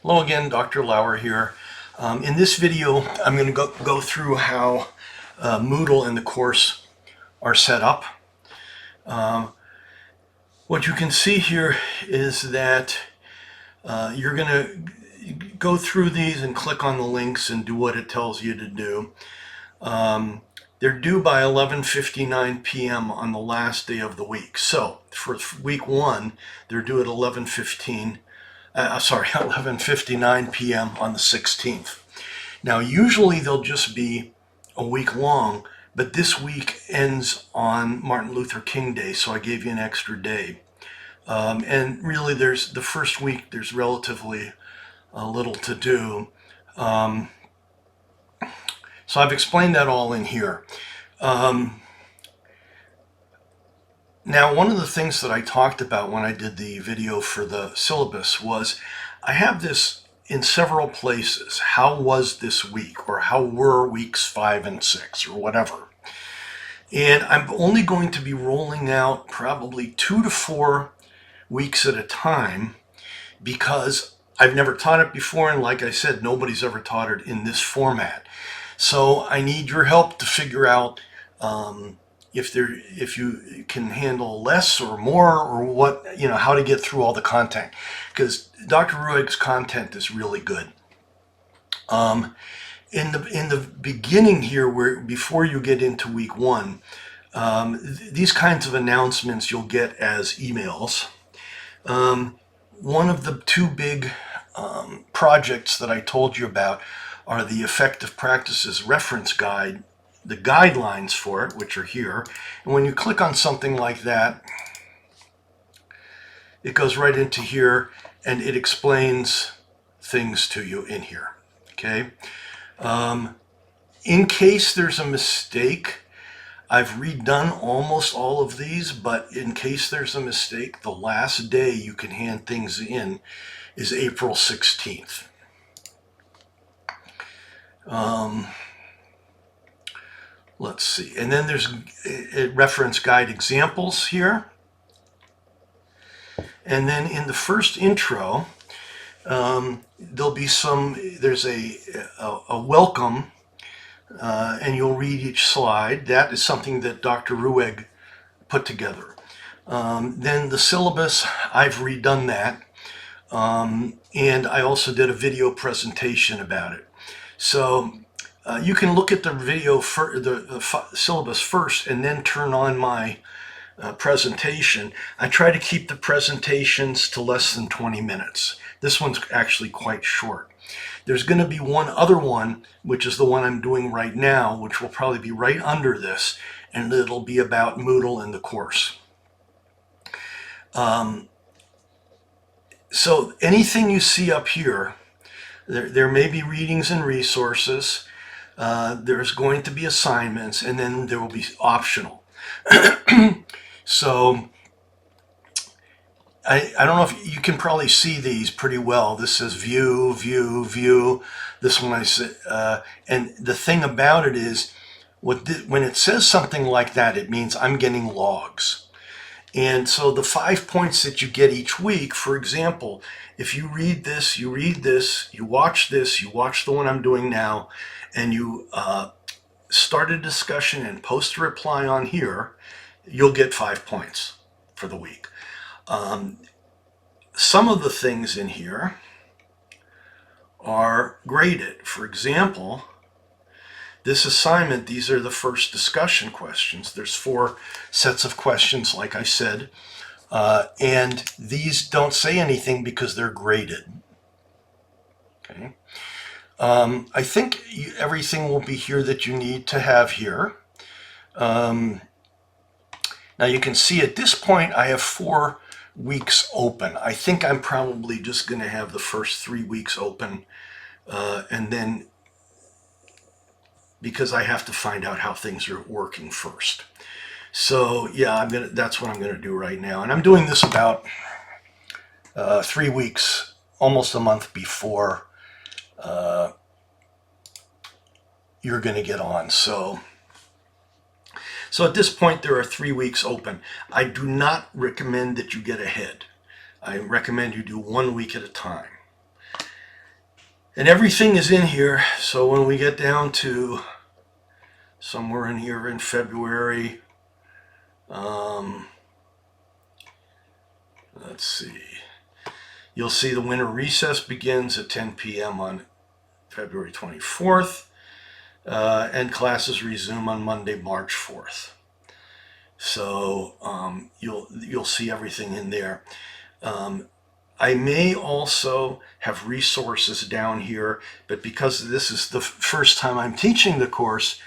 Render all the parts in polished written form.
Hello again, Dr. Lauer here. In this video, I'm going to go through how Moodle and the course are set up. What you can see here is that you're going to go through these and click on the links and do what it tells you to do. They're due by 11:59 p.m. on the last day of the week. So for week 1, they're due at 11:59 p.m. on the 16th. Now, usually they'll just be a week long, but this week ends on Martin Luther King Day, so I gave you an extra day. And really, the first week, there's relatively little to do. So I've explained that all in here. Now, one of the things that I talked about when I did the video for the syllabus was I have this in several places. How was this week? Or how were weeks 5 and 6 or whatever? And I'm only going to be rolling out probably 2 to 4 weeks at a time because I've never taught it before, and like I said, nobody's ever taught it in this format. So I need your help to figure out if you can handle less or more, or what, how to get through all the content, because Dr. Rueg's content is really good. In the beginning here, before you get into week 1, these kinds of announcements you'll get as emails. One of the 2 big projects that I told you about are the Effective Practices Reference Guide, the guidelines for it, which are here. And when you click on something like that, it goes right into here and it explains things to you in here. Okay. In case there's a mistake, I've redone almost all of these, but in case there's a mistake, the last day you can hand things in is April 16th. Let's see. And then there's reference guide examples here. And then in the first intro, there'll be there's a welcome, and you'll read each slide. That is something that Dr. Rueg put together. Then the syllabus, I've redone that. And I also did a video presentation about it. So you can look at the video for the syllabus first and then turn on my presentation. I try to keep the presentations to less than 20 minutes. This one's actually quite short. There's going to be one other one, which is the one I'm doing right now, which will probably be right under this, and it'll be about Moodle and the course. So anything you see up here, there may be readings and resources, there's going to be assignments, and then there will be optional. So I don't know if you can probably see these pretty well. This says view, view, view. This one I said, and the thing about it is, when it says something like that, it means I'm getting logs. And so the 5 points that you get each week, for example, if you read this, you watch this, you watch the one I'm doing now, and you start a discussion and post a reply on here, you'll get 5 points for the week. Some of the things in here are graded. For example, this assignment, these are the first discussion questions. There's 4 sets of questions, like I said, and these don't say anything because they're graded. Okay. I think everything will be here that you need to have here. Now you can see at this point I have 4 weeks open. I think I'm probably just going to have the first 3 weeks open, and then because I have to find out how things are working first. So yeah, that's what I'm gonna do right now. And I'm doing this about 3 weeks, almost a month before you're gonna get on. So at this point, there are 3 weeks open. I do not recommend that you get ahead. I recommend you do 1 week at a time. And everything is in here. So when we get down to somewhere in here in February, um, let's see, you'll see the winter recess begins at 10 p.m. on February 24th, and classes resume on Monday, March 4th. So you'll see everything in there. I may also have resources down here, but because this is the first time I'm teaching the course,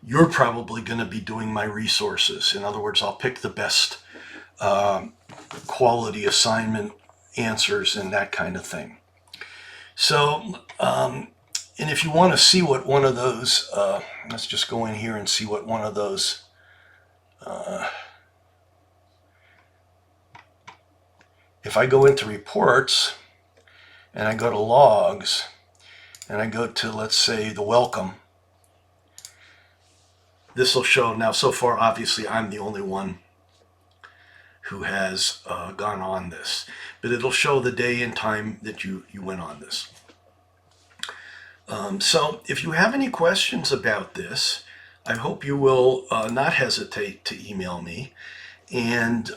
you're probably going to be doing my resources. In other words, I'll pick the best quality assignment answers and that kind of thing. So, and if you want to see what one of those, let's just go in here and see what one of those, if I go into reports and I go to logs and I go to, let's say, the welcome, this will show. Now, so far, obviously, I'm the only one who has gone on this, but it'll show the day and time that you went on this. So if you have any questions about this, I hope you will not hesitate to email me. And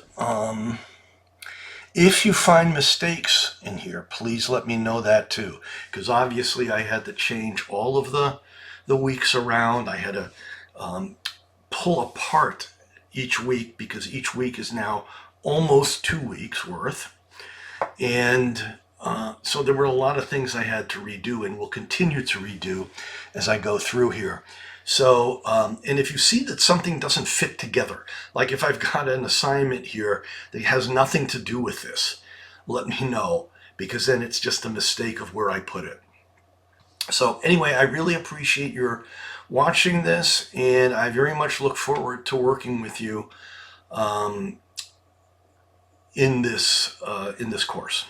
if you find mistakes in here, please let me know that too, because obviously I had to change all of the weeks around. I had to pull apart each week because each week is now almost 2 weeks worth. And so there were a lot of things I had to redo and will continue to redo as I go through here. So, and if you see that something doesn't fit together, like if I've got an assignment here that has nothing to do with this, let me know, because then it's just a mistake of where I put it. So anyway, I really appreciate your watching this, and I very much look forward to working with you in this course.